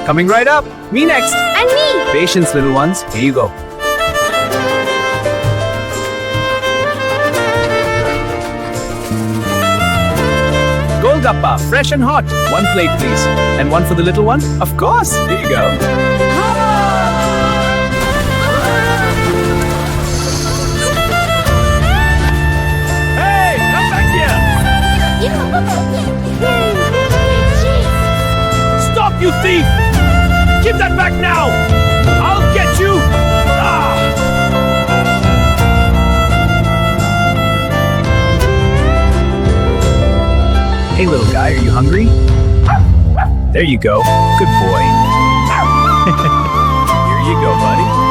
Coming right up. Me next. And me. Patience, little ones. Here you go. Gol Gappa, fresh and hot. One plate, please. And one for the little one? Of course. Here you go. Hey, come back here. Stop, you thief! Give that back now! I'll get you! Ah! Hey, little guy, are you hungry? There you go. Good boy. Here you go, buddy.